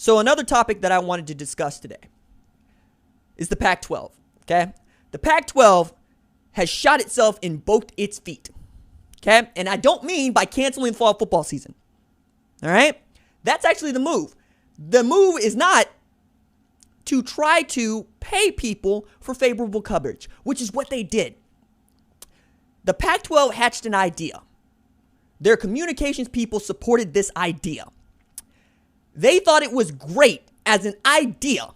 So another topic that I wanted to discuss today is the Pac-12, okay? The Pac-12 has shot itself in both its feet, okay? And I don't mean by canceling fall football season, all right? That's actually the move. The move is not to try to pay people for favorable coverage, which is what they did. The Pac-12 hatched an idea. Their communications people supported this idea. They thought it was great as an idea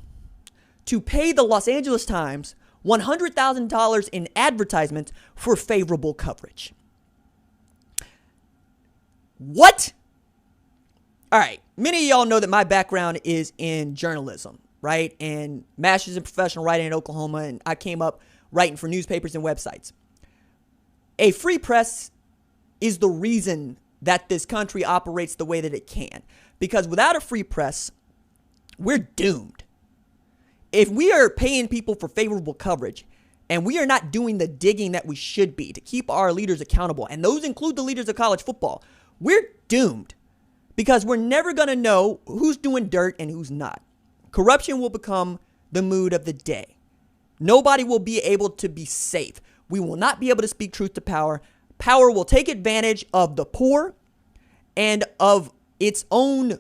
to pay the Los Angeles Times $100,000 in advertisements for favorable coverage. What? All right. Many of y'all know that my background is in journalism, right? And master's in professional writing in Oklahoma. And I came up writing for newspapers and websites. A free press is the reason that this country operates the way that it can. Because without a free press, we're doomed. If we are paying people for favorable coverage and we are not doing the digging that we should be to keep our leaders accountable, and those include the leaders of college football, we're doomed because we're never going to know who's doing dirt and who's not. Corruption will become the mood of the day. Nobody will be able to be safe. We will not be able to speak truth to power. Power will take advantage of the poor and of its own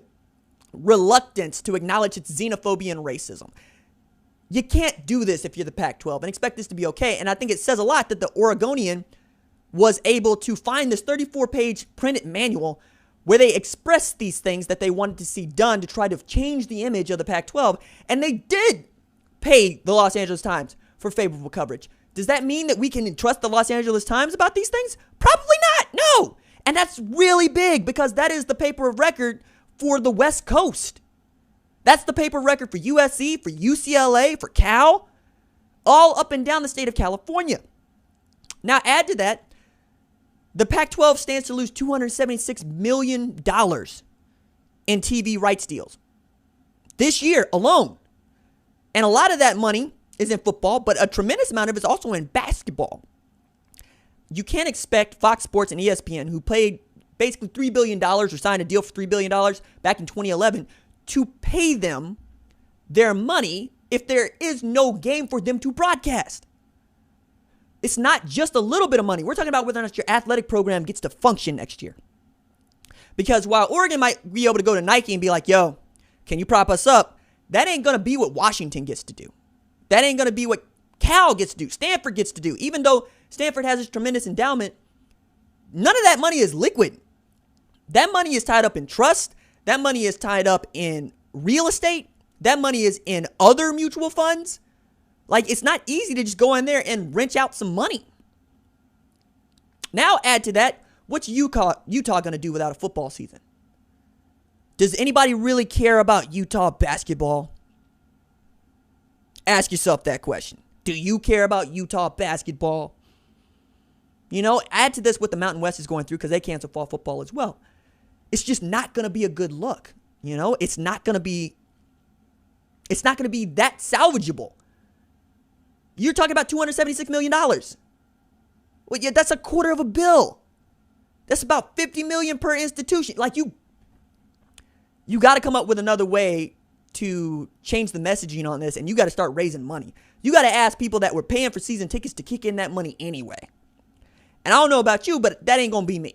reluctance to acknowledge its xenophobia and racism. You can't do this if you're the Pac-12 and expect this to be okay. And I think it says a lot that the Oregonian was able to find this 34-page printed manual where they expressed these things that they wanted to see done to try to change the image of the Pac-12. And they did pay the Los Angeles Times for favorable coverage. Does that mean that we can trust the Los Angeles Times about these things? Probably not. No. And that's really big because that is the paper of record for the West Coast. That's the paper of record for USC, for UCLA, for Cal, all up and down the state of California. Now add to that, the Pac-12 stands to lose $276 million in TV rights deals this year alone. And a lot of that money is in football, but a tremendous amount of it is also in basketball. You can't expect Fox Sports and ESPN, who paid basically $3 billion or signed a deal for $3 billion back in 2011, to pay them their money if there is no game for them to broadcast. It's not just a little bit of money. We're talking about whether or not your athletic program gets to function next year. Because while Oregon might be able to go to Nike and be like, yo, can you prop us up? That ain't going to be what Washington gets to do. That ain't going to be what Cal gets to do. Stanford gets to do. Even though Stanford has this tremendous endowment, none of that money is liquid. That money is tied up in trust. That money is tied up in real estate. That money is in other mutual funds. Like, it's not easy to just go in there and wrench out some money. Now add to that, what's Utah going to do without a football season? Does anybody really care about Utah basketball? Ask yourself that question. Do you care about Utah basketball? You know, add to this what the Mountain West is going through because they cancel fall football as well. It's just not going to be a good look. You know, it's not going to be that salvageable. You're talking about $276 million. Well, yeah, that's $250 million. That's about $50 million per institution. Like you got to come up with another way to change the messaging on this, and you got to start raising money. You got to ask people that were paying for season tickets to kick in that money anyway. And I don't know about you, but that ain't going to be me.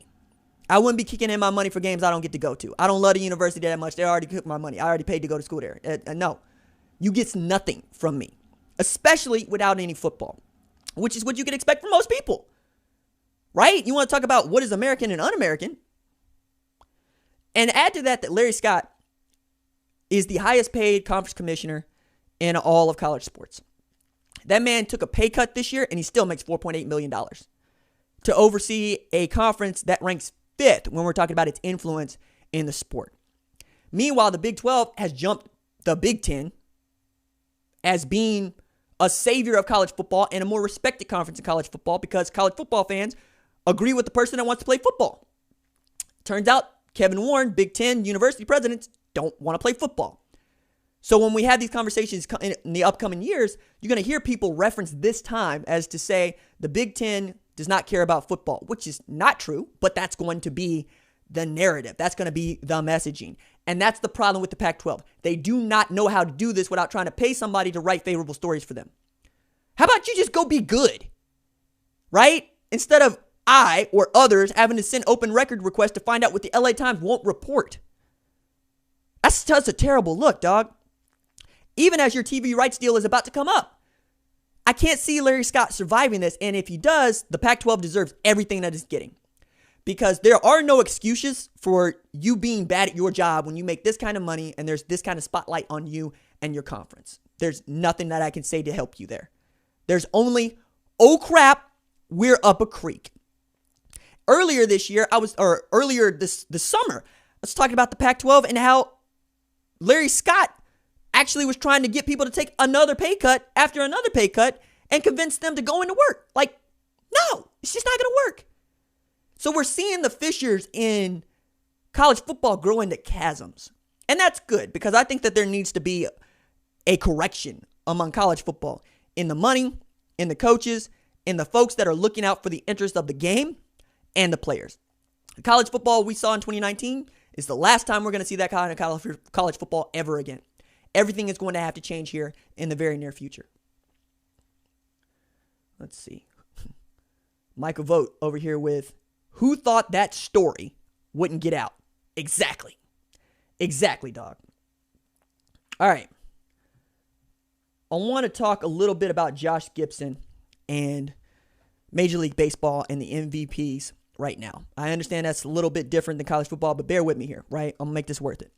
I wouldn't be kicking in my money for games I don't get to go to. I don't love the university that much. They already took my money. I already paid to go to school there. No, you get nothing from me, especially without any football, which is what you can expect from most people, right? You want to talk about what is American and un-American. And add to that Larry Scott is the highest paid conference commissioner in all of college sports. That man took a pay cut this year, and he still makes $4.8 million to oversee a conference that ranks 5th when we're talking about its influence in the sport. Meanwhile, the Big 12 has jumped the Big 10 as being a savior of college football and a more respected conference in college football because college football fans agree with the person that wants to play football. Turns out Kevin Warren, Big 10 university presidents, don't want to play football. So when we have these conversations in the upcoming years, you're going to hear people reference this time as to say the Big 10 does not care about football, which is not true, but that's going to be the narrative. That's going to be the messaging. And that's the problem with the Pac-12. They do not know how to do this without trying to pay somebody to write favorable stories for them. How about you just go be good, right? Instead of I or others having to send open record requests to find out what the LA Times won't report. That's a terrible look, dog. Even as your TV rights deal is about to come up. I can't see Larry Scott surviving this. And if he does, the Pac-12 deserves everything that it's getting. Because there are no excuses for you being bad at your job when you make this kind of money and there's this kind of spotlight on you and your conference. There's nothing that I can say to help you there. There's only, oh crap, we're up a creek. Earlier this summer, I was talking about the Pac-12 and how Larry Scott actually was trying to get people to take another pay cut after another pay cut and convince them to go into work. Like, no, it's just not going to work. So we're seeing the fissures in college football grow into chasms. And that's good because I think that there needs to be a correction among college football in the money, in the coaches, in the folks that are looking out for the interest of the game and the players. The college football we saw in 2019 is the last time we're going to see that kind of college football ever again. Everything is going to have to change here in the very near future. Let's see. Michael Vogt over here with, who thought that story wouldn't get out? Exactly. Exactly, dog. All right. I want to talk a little bit about Josh Gibson and Major League Baseball and the MVPs right now. I understand that's a little bit different than college football, but bear with me here, right? I'm going to make this worth it.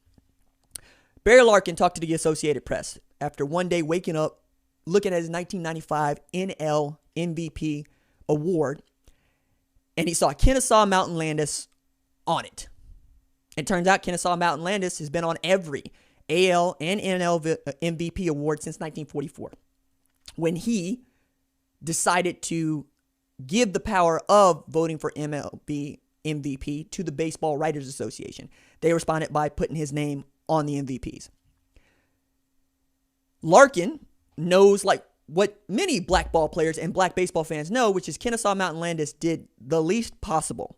Barry Larkin talked to the Associated Press after one day waking up, looking at his 1995 NL MVP award, and he saw Kennesaw Mountain Landis on it. It turns out Kennesaw Mountain Landis has been on every AL and NL MVP award since 1944, when he decided to give the power of voting for MLB MVP to the Baseball Writers Association. They responded by putting his name on the MVPs. Larkin knows like what many black ball players and black baseball fans know, which is Kennesaw Mountain Landis did the least possible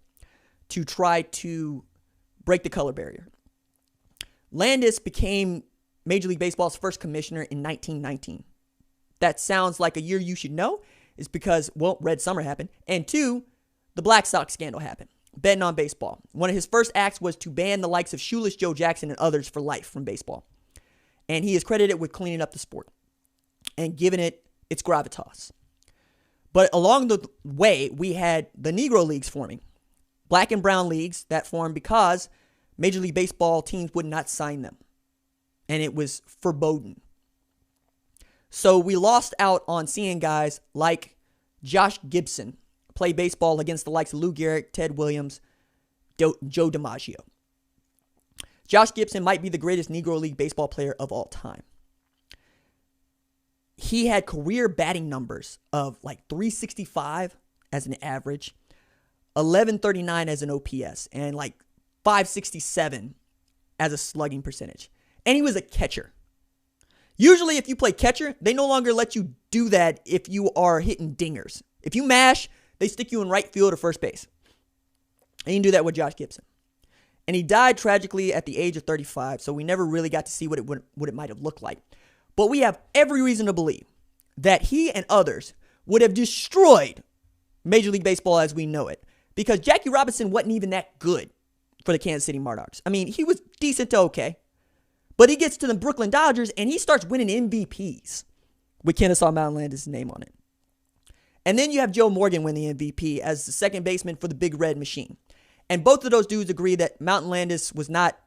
to try to break the color barrier. Landis became Major League Baseball's first commissioner in 1919. That sounds like a year you should know. Is because, well, Red Summer happened. And two, the Black Sox scandal happened. Betting on baseball. One of his first acts was to ban the likes of Shoeless Joe Jackson and others for life from baseball. And he is credited with cleaning up the sport and giving it its gravitas. But along the way, we had the Negro Leagues forming. Black and brown leagues that formed because Major League Baseball teams would not sign them. And it was forbidden. So we lost out on seeing guys like Josh Gibson play baseball against the likes of Lou Gehrig, Ted Williams, Joe DiMaggio. Josh Gibson might be the greatest Negro League baseball player of all time. He had career batting numbers of like 365 as an average, 1139 as an OPS, and like 567 as a slugging percentage. And he was a catcher. Usually, if you play catcher, they no longer let you do that if you are hitting dingers. If you mash, they stick you in right field or first base. And you can do that with Josh Gibson. And he died tragically at the age of 35, so we never really got to see what it might have looked like. But we have every reason to believe that he and others would have destroyed Major League Baseball as we know it. Because Jackie Robinson wasn't even that good for the Kansas City Monarchs. I mean, he was decent to okay. But he gets to the Brooklyn Dodgers and he starts winning MVPs with Kennesaw Mountain Landis' name on it. And then you have Joe Morgan win the MVP as the second baseman for the Big Red Machine. And both of those dudes agree that Mountain Landis was not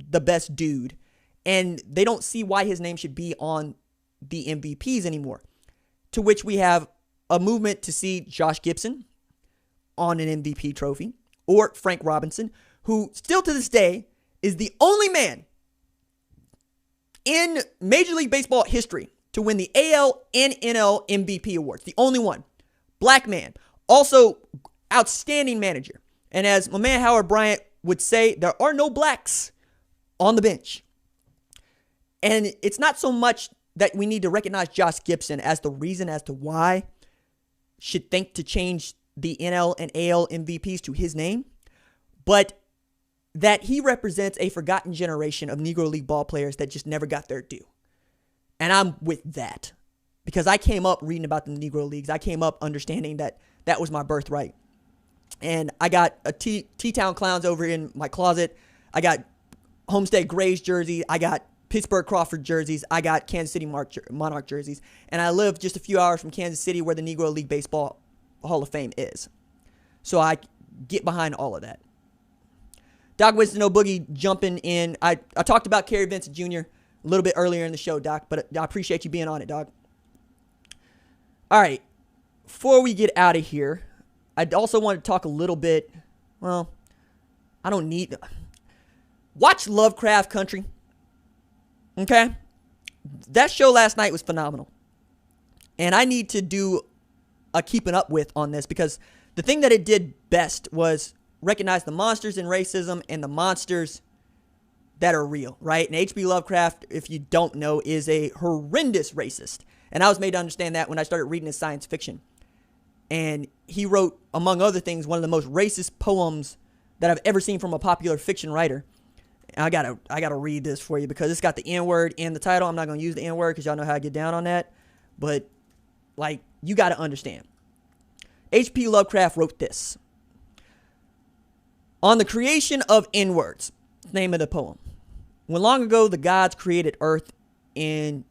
the best dude. And they don't see why his name should be on the MVPs anymore. To which we have a movement to see Josh Gibson on an MVP trophy. Or Frank Robinson, who still to this day is the only man in Major League Baseball history to win the AL and NL MVP awards. The only one. Black man. Also, outstanding manager. And as my man Howard Bryant would say, there are no blacks on the bench. And it's not so much that we need to recognize Josh Gibson as the reason as to why should think to change the NL and AL MVPs to his name. But that he represents a forgotten generation of Negro League ball players that just never got their due. And I'm with that because I came up reading about the Negro Leagues. I came up understanding that that was my birthright. And I got a T-Town Clowns over in my closet. I got Homestead Grays jersey. I got Pittsburgh Crawford jerseys. I got Kansas City Monarch jerseys. And I live just a few hours from Kansas City where the Negro League Baseball Hall of Fame is. So I get behind all of that. Doc Winston No Boogie jumping in. I talked about Kerry Vincent Jr. a little bit earlier in the show, Doc, but I appreciate you being on it, dog. All right. Before we get out of here, I also want to talk a little bit. Well, I don't need. Watch Lovecraft Country. Okay? That show last night was phenomenal. And I need to do a keeping up with on this because the thing that it did best was recognize the monsters in racism and the monsters that are real, right? And H.P. Lovecraft, if you don't know, is a horrendous racist. And I was made to understand that when I started reading his science fiction. And he wrote, among other things, one of the most racist poems that I've ever seen from a popular fiction writer. And I gotta read this for you because it's got the N-word in the title. I'm not gonna use the N-word because y'all know how I get down on that. But, like, you gotta understand. H.P. Lovecraft wrote this. On the creation of N-words, name of the poem. When long ago the gods created earth in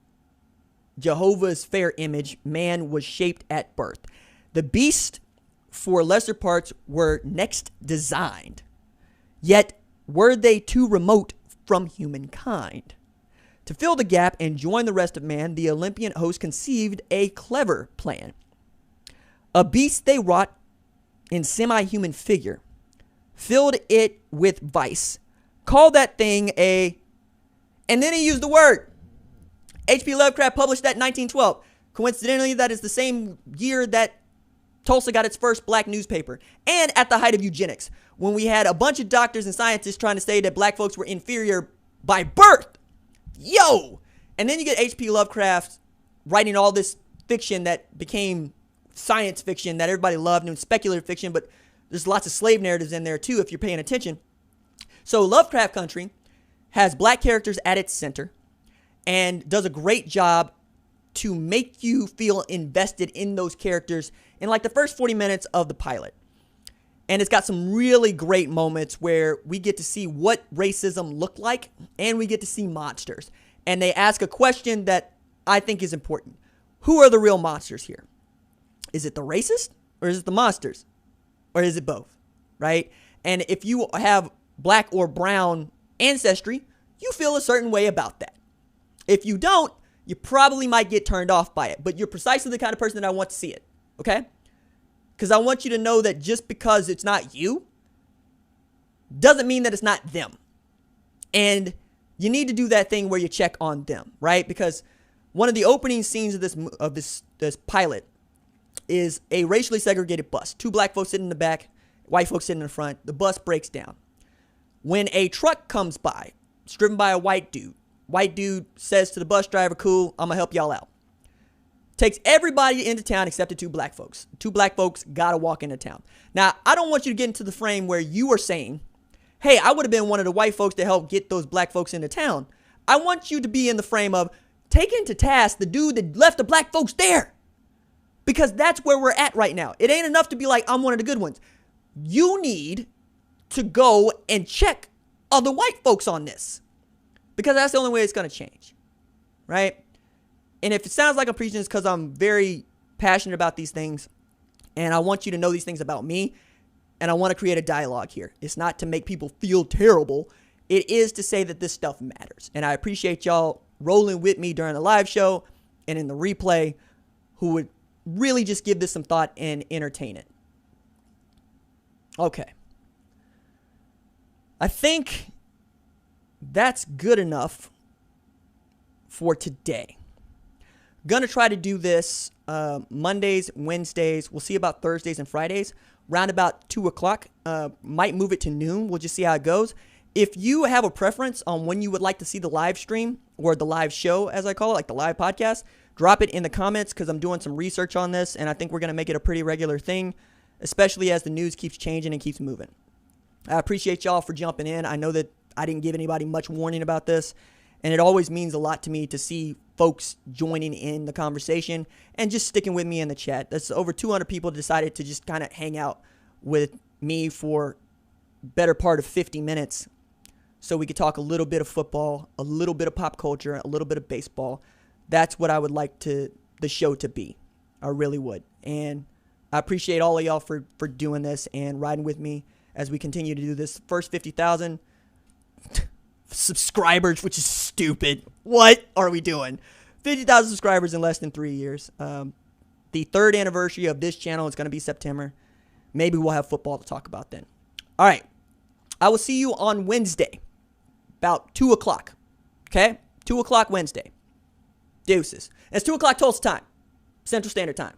Jehovah's fair image, man was shaped at birth. The beasts, for lesser parts, were next designed. Yet were they too remote from humankind. To fill the gap and join the rest of man, the Olympian host conceived a clever plan. A beast they wrought in semi-human figure, filled it with vice, called that thing a... And then he used the word. H.P. Lovecraft published that in 1912. Coincidentally, that is the same year that Tulsa got its first black newspaper. And at the height of eugenics, when we had a bunch of doctors and scientists trying to say that black folks were inferior by birth. Yo! And then you get H.P. Lovecraft writing all this fiction that became science fiction that everybody loved and speculative fiction, but there's lots of slave narratives in there too if you're paying attention. So Lovecraft Country has black characters at its center and does a great job to make you feel invested in those characters in like the first 40 minutes of the pilot. And it's got some really great moments where we get to see what racism looked like and we get to see monsters. And they ask a question that I think is important. Who are the real monsters here? Is it the racist or is it the monsters? Or is it both? Right? And if you have black or brown ancestry, you feel a certain way about that. If you don't, you probably might get turned off by it. But you're precisely the kind of person that I want to see it. Okay? Because I want you to know that just because it's not you doesn't mean that it's not them. And you need to do that thing where you check on them, right? Because one of the opening scenes of this pilot is a racially segregated bus. Two black folks sitting in the back, white folks sitting in the front. The bus breaks down. When a truck comes by, it's driven by a white dude says to the bus driver, cool, I'm going to help y'all out. Takes everybody into town except the two black folks. Two black folks got to walk into town. Now, I don't want you to get into the frame where you are saying, hey, I would have been one of the white folks to help get those black folks into town. I want you to be in the frame of taking to task the dude that left the black folks there. Because that's where we're at right now. It ain't enough to be like, I'm one of the good ones. You need to go and check other white folks on this. Because that's the only way it's going to change. Right? And if it sounds like I'm preaching, it's because I'm very passionate about these things. And I want you to know these things about me. And I want to create a dialogue here. It's not to make people feel terrible. It is to say that this stuff matters. And I appreciate y'all rolling with me during the live show and in the replay who would really just give this some thought and entertain it. Okay. I think that's good enough for today. Gonna try to do this Mondays, Wednesdays. We'll see about Thursdays and Fridays. Round about 2 o'clock. Might move it to noon. We'll just see how it goes. If you have a preference on when you would like to see the live stream or the live show, as I call it, like the live podcast, drop it in the comments because I'm doing some research on this and I think we're going to make it a pretty regular thing, especially as the news keeps changing and keeps moving. I appreciate y'all for jumping in. I know that I didn't give anybody much warning about this, and it always means a lot to me to see folks joining in the conversation and just sticking with me in the chat. That's over 200 people decided to just kind of hang out with me for better part of 50 minutes so we could talk a little bit of football, a little bit of pop culture, a little bit of baseball. That's what I would like the show to be. I really would. And I appreciate all of y'all for doing this and riding with me as we continue to do this. First 50,000 subscribers, which is stupid. What are we doing? 50,000 subscribers in less than 3 years. The third anniversary of this channel is going to be September. Maybe we'll have football to talk about then. All right. I will see you on Wednesday, about 2 o'clock. Okay? 2 o'clock Wednesday. Deuces. It's 2 o'clock Tulsa time, Central Standard Time.